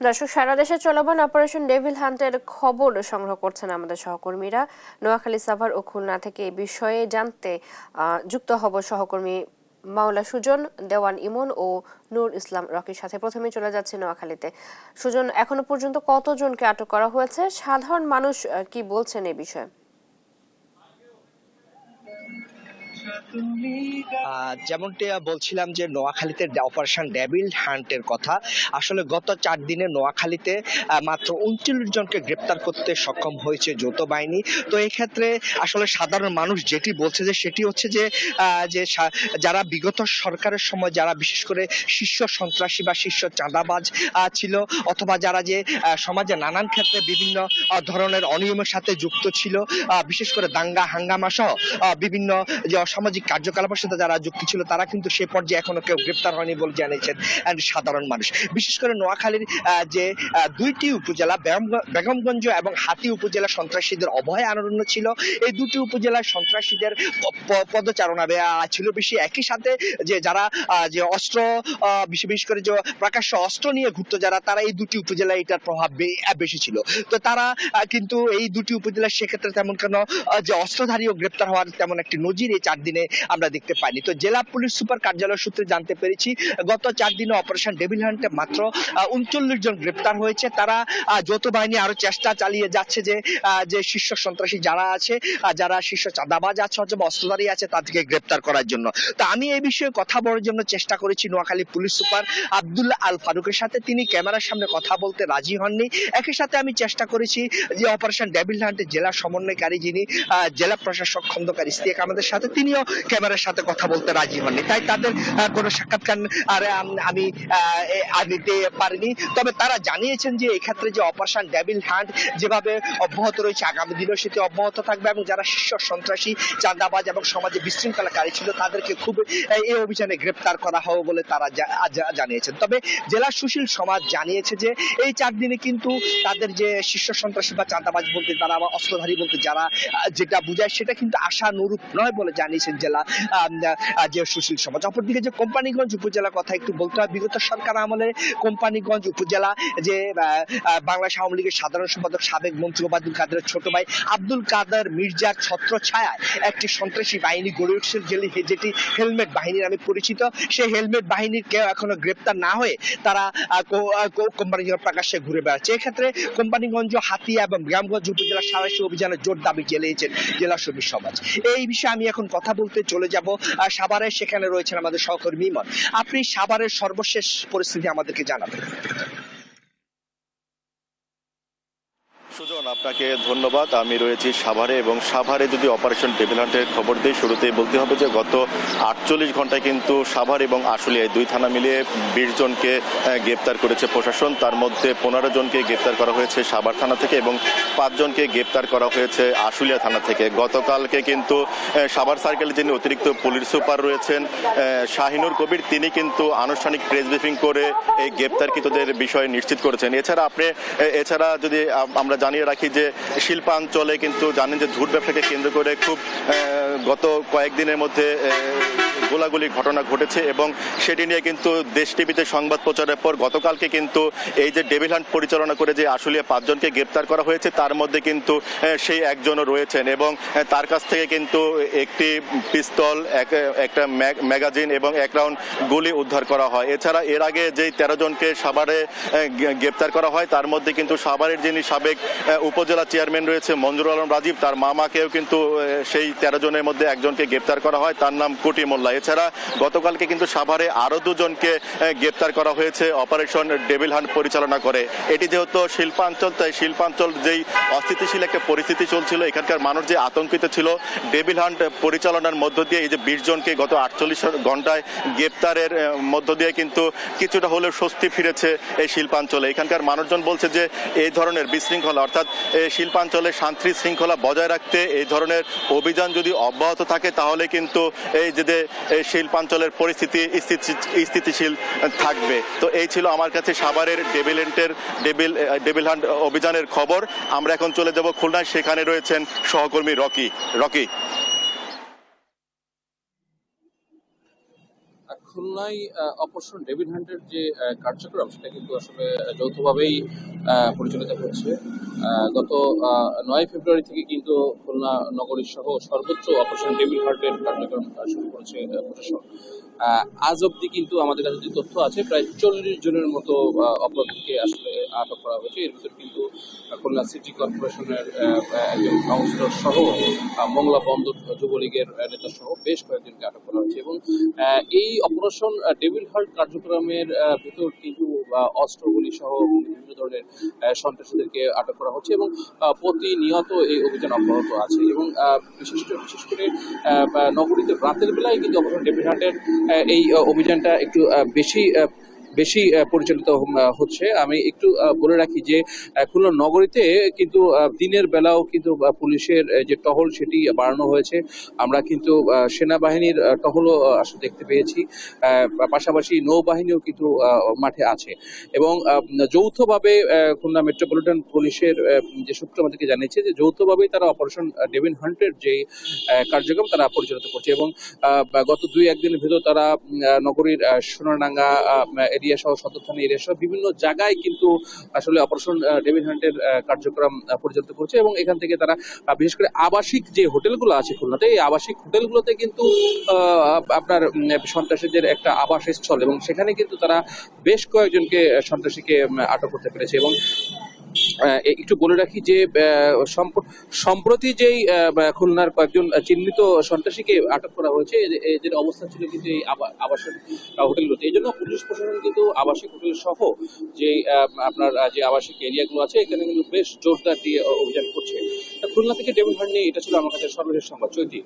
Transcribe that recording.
দর্শক, সারা দেশে চলমান অপারেশন ডেভিল হান্টের খবর সংগ্রহ করছেন আমাদের সহকর্মীরা। নোয়াখালী, সাভার ও খুলনা থেকে এই বিষয়ে জানতে যুক্ত হব সহকর্মী মাওলা সুজন, দেওয়ান ইমন ও নূর ইসলাম রকির সাথে। প্রথমে চলে যাচ্ছে নোয়াখালীতে। সুজন, এখনো পর্যন্ত কতজনকে আটক করা হয়েছে? সাধারণ মানুষ কি বলছেন এই বিষয়ে? যেমনটি বলছিলাম যে নোয়াখালীতে অপারেশন ডেভিল হান্টের কথা, আসলে গত 4 দিনে নোয়াখালীতে মাত্র 39 জনকে গ্রেপ্তার করতে সক্ষম হয়েছে যৌথ বাহিনী। তো এই ক্ষেত্রে আসলে সাধারণ মানুষ যেটি বলছে যে সেটি হচ্ছে যে যারা বিগত সরকারের সময় যারা বিশেষ করে শীর্ষ সন্ত্রাসী বা শীর্ষ চাঁদাবাজ ছিল, অথবা যারা যে সমাজে নানান ক্ষেত্রে বিভিন্ন ধরনের অনিয়মের সাথে যুক্ত ছিল, বিশেষ করে দাঙ্গা হাঙ্গামা সহ বিভিন্ন যে অসামাজিক কার্যকলাপের সাথে যারা যুক্ত ছিল, তারা কিন্তু সে পর্যায়ে এখনো কেউ গ্রেপ্তার হয়নি বলে জানিয়েছেন সাধারণ মানুষ। বিশেষ করে নোয়াখালীর যে দুইটি উপজেলা বেগমগঞ্জ এবং হাতি উপজেলা সন্ত্রাসীদের অভয় আনরণ্য ছিল। এই দুটি উপজেলার সন্ত্রাসীদের পদচারণা ছিল বেশি। একই সাথে যে যারা যে অস্ত্র বিশেষ করে যে প্রকাশ্য অস্ত্র নিয়ে ঘুরতো যারা, তারা এই দুটি উপজেলায় এটার প্রভাব বেশি ছিল। তো তারা কিন্তু এই দুটি উপজেলার সেক্ষেত্রে তেমন কেন যে অস্ত্রধারীও গ্রেপ্তার হওয়ার তেমন একটি নজির এই 4 দিনে আমরা দেখতে পাইনি। তো জেলা পুলিশ সুপার কার্যালয় সূত্রে জানতে পেরেছি, গত 4 দিনে অপারেশন ডেভিল হান্টে মাত্র 39 জন গ্রেপ্তার হয়েছে। তারা যৌথ বাহিনী আরো চেষ্টা চালিয়ে যাচ্ছে যে শীর্ষ সন্ত্রাসী যারা আছে, যারা শীর্ষ চাঁদাবাজ আছে অথবা অস্ত্রধারী আছে, তাদেরকে গ্রেপ্তার করার জন্য। তো আমি এই বিষয়ে কথা বলার জন্য চেষ্টা করেছি নোয়াখালী পুলিশ সুপার আব্দুল্লাহ আল ফারুকের সাথে। তিনি ক্যামেরার সামনে কথা বলতে রাজি হননি। একই সাথে আমি চেষ্টা করেছি যে অপারেশন ডেভিল হান্টে জেলা সমন্বয়কারী যিনি জেলা প্রশাসক খন্দকার ইশতিয়াক আমাদের সাথে, তিনিও ক্যামেরার সাথে কথা বলতে রাজি হননি। তাই তাদের কোনো সাক্ষাৎকার আমি নিতে পারিনি। তবে তারা জানিয়েছেন যে এই ক্ষেত্রে যে অপারেশন ডেভিল হান্ট যেভাবে অব্যাহত রয়েছে, আগামী দিনেও সেটি অব্যাহত থাকবে এবং যারা শীর্ষ সন্ত্রাসী চাঁদাবাজ এবং সমাজে বিশৃঙ্খলাকারী ছিল, তাদেরকে খুব এই অভিযানে গ্রেপ্তার করা হবে বলে তারা জানিয়েছেন। তবে জেলা সুশীল সমাজ জানিয়েছে যে এই 4 দিনে কিন্তু তাদের যে শীর্ষ সন্ত্রাসী বা চাঁদাবাজ বলতে তারা বা অস্ত্রধারী বলতে যারা যেটা বুঝায়, সেটা কিন্তু আশানুরূপ নয় বলে জানিয়েছেন জেলা যে সুশীল সমাজ। অপরদিকে যে কোম্পানিগঞ্জ উপজেলার কথা একটু বলতে হয়। বিগত সরকার আমলে কোম্পানিগঞ্জ উপজেলা যে বাংলাদেশ আওয়ামী লীগের সাধারণ সম্পাদক সাবেক মন্ত্রী ওবায়দুল কাদেরের ছোট ভাই আব্দুল কাদের মির্জার ছত্র ছায়ায় একটি সন্ত্রাসী বাহিনী গড়ে উঠছে, যেটি হেলমেট বাহিনী নামে পরিচিত। সেই হেলমেট বাহিনীর কেউ এখনো গ্রেপ্তার না হয়ে তারা কোম্পানিগঞ্জ প্রকাশ্যে ঘুরে বেড়াচ্ছে। এক্ষেত্রে কোম্পানিগঞ্জ, হাতিয়া এবং গ্রামগঞ্জ উপজেলা সাঁড়াশি অভিযানের জোর দাবি চালিয়েছেন জেলা শ্রমিক সমাজ। এই বিষয়ে আমি এখন কথা বলতে চলে যাব সাভারে। সেখানে রয়েছেন আমাদের সহকর্মী ইমন। আপনি সাভারের সর্বশেষ পরিস্থিতি আমাদেরকে জানাবেন। সুজন, আপনাকে ধন্যবাদ। আমি রয়েছি সাভারে এবং সাভারে যদি অপারেশন ডেভিল হান্টের খবর দিই, শুরুতেই বলতে হবে যে গত 48 ঘন্টায় কিন্তু সাভার এবং আশুলিয়ায় 2 থানা মিলিয়ে 20 জনকে গ্রেপ্তার করেছে প্রশাসন। তার মধ্যে 15 জনকে গ্রেপ্তার করা হয়েছে সাভার থানা থেকে এবং 5 জনকে গ্রেপ্তার করা হয়েছে আশুলিয়া থানা থেকে। গতকালকে কিন্তু সাভার সার্কেলে যিনি অতিরিক্ত পুলিশ সুপার রয়েছেন শাহিনুর কবির, তিনি কিন্তু আনুষ্ঠানিক প্রেস ব্রিফিং করে এই গ্রেপ্তারকৃতদের বিষয়ে নিশ্চিত করেছেন। এছাড়া যদি আমরা জানিয়ে রাখি যে শিল্পাঞ্চলে কিন্তু জানেন যে ঝুট ব্যবসাকে কেন্দ্র করে খুব গত কয়েকদিনের মধ্যে গোলাগুলি ঘটনা ঘটেছে এবং সেটি নিয়ে কিন্তু দেশ টিভিতে সংবাদ প্রচারের পর গতকালকে কিন্তু এই যে ডেভিল হান্ট পরিচালনা করে যে আশুলিয়া 5 জনকে গ্রেপ্তার করা হয়েছে, তার মধ্যে কিন্তু সেই একজনও রয়েছেন এবং তার কাছ থেকে কিন্তু একটি পিস্তল, একটা ম্যাগাজিন এবং 1 রাউন্ড গুলি উদ্ধার করা হয়। এছাড়া এর আগে যেই 13 জনকে সাভারে গ্রেপ্তার করা হয়, তার মধ্যে কিন্তু সাভারের যিনি সাবেক উপজেলা চেয়ারম্যান রয়েছে মঞ্জুর আলম রাজীব, তার মামাকেও কিন্তু সেই 13 জনের মধ্যে একজনকে গ্রেপ্তার করা হয়, তার নাম কোটি মোল্লা। এছাড়া গতকালকে কিন্তু সাভারে আরো 2 জনকে গ্রেপ্তার করা হয়েছে অপারেশন ডেভিল হান্ট পরিচালনা করে। এটি যেহেতু শিল্পাঞ্চল, তাই শিল্পাঞ্চল যেই অস্থিতিশীল একটা পরিস্থিতি চলছিল, এখানকার মানুষ যে আতঙ্কিত ছিল, ডেভিল হান্ট পরিচালনার মধ্য দিয়ে এই যে 20 জনকে গত 48 ঘন্টায় গ্রেপ্তারের মধ্য দিয়ে কিন্তু কিছুটা হলেও স্বস্তি ফিরেছে এই শিল্পাঞ্চলে। এখানকার মানুষজন বলছে যে এই ধরনের বিশৃঙ্খলা, অর্থাৎ শিল্পাঞ্চলে শান্তি শৃঙ্খলা বজায় রাখতে এই ধরনের অভিযান যদি অব্যাহত থাকে, তাহলে কিন্তু এই যে শিল্পাঞ্চলের পরিস্থিতি স্থিতিশীল থাকবে। তো এই ছিল আমার কাছে সাভারের ডেভিল হান্ট অভিযানের খবর। আমরা এখন চলে যাব খুলনায়, সেখানে রয়েছেন সহকর্মী রকি। খুলনায় অপারেশন ডেভিড হান্টের যে কার্যক্রম সেটা কিন্তু আসলে যৌথভাবেই পরিচালিত হচ্ছে। গত ৯ ফেব্রুয়ারি থেকে কিন্তু খুলনা নগরী সহ সর্বোচ্চ অপারেশন ডেভিড হান্টের কার্যক্রম শুরু করেছে প্রশাসন। আজ অব্দি কিন্তু আমাদের কাছে যে তথ্য আছে প্রায় ৪০ জনের মতো অপরাধীকে আসলে আটক করা হয়েছে। এর ভিতরে কিন্তু খুলনা সিটি কর্পোরেশনের একজন কাউন্সিলর সহ মংলা বন্দর যুবলীগের নেতা সহ বেশ কয়েকজনকে আটক করা হয়েছে এবং এই অপারেশন ডেভিল হান্ট কার্যক্রমের ভিতর কিন্তু অস্ত্রগুলি সহ বিভিন্ন ধরনের সন্ত্রাসীদেরকে আটক করা হচ্ছে এবং প্রতিনিয়ত এই অভিযান অব্যাহত আছে এবং বিশেষ করে নগরীতে রাতের বেলায় কিন্তু অপারেশন ডেভিল হান্টের এই অভিযানটা একটু বেশি পরিচালিত হচ্ছে। আমি একটু বলে রাখি যে খুলনা নগরীতে কিন্তু দিনের বেলাও কিন্তু পুলিশের যে টহল সেটি বাড়ানো হয়েছে। আমরা কিন্তু সেনাবাহিনীর টহলও আসলে দেখতে পেয়েছি, পাশাপাশি নৌবাহিনীও কিন্তু মাঠে আছে এবং যৌথভাবে খুলনা মেট্রোপলিটন পুলিশের যে সূত্র আমাদেরকে জানিয়েছে যে যৌথভাবেই তারা অপারেশন ডেভিড হান্টের যে কার্যক্রম তারা পরিচালিত করছে এবং গত ২-১ দিনের ভিতর তারা নগরীর সোনারডাঙ্গা এরিয়া সহ সদর থানা এরিয়া সহ বিভিন্ন জায়গায় কিন্তু আসলে অপারেশন ডেভিড হান্টের কার্যক্রম পরিচালিত করছে এবং এখান থেকে তারা বিশেষ করে আবাসিক যে হোটেলগুলো আছে খুলনাতে এই আবাসিক হোটেলগুলোতে কিন্তু আপনার সন্ত্রাসীদের একটা আবাসস্থল এবং সেখানে কিন্তু তারা বেশ কয়েকজনকে সন্ত্রাসীকে আটক করতে পেরেছে এবং একটু বলে রাখি যে সম্প্রতি যেই খুলনার কয়েকজন চিহ্নিত সন্ত্রাসীকে আটক করা হয়েছে এদের অবস্থান ছিল কিন্তু এই আবাসিক হোটেলগুলোতে। এই জন্য পুলিশ প্রশাসন কিন্তু আবাসিক হোটেল সহ যে আপনার যে আবাসিক এরিয়াগুলো আছে এখানে কিন্তু বেশ জোরদার দিয়ে অভিযান করছে। খুলনা থেকে ডেভিড হান্ট নিয়ে এটা ছিল আমার কাছে সর্বশেষ সংবাদ। চৈতি।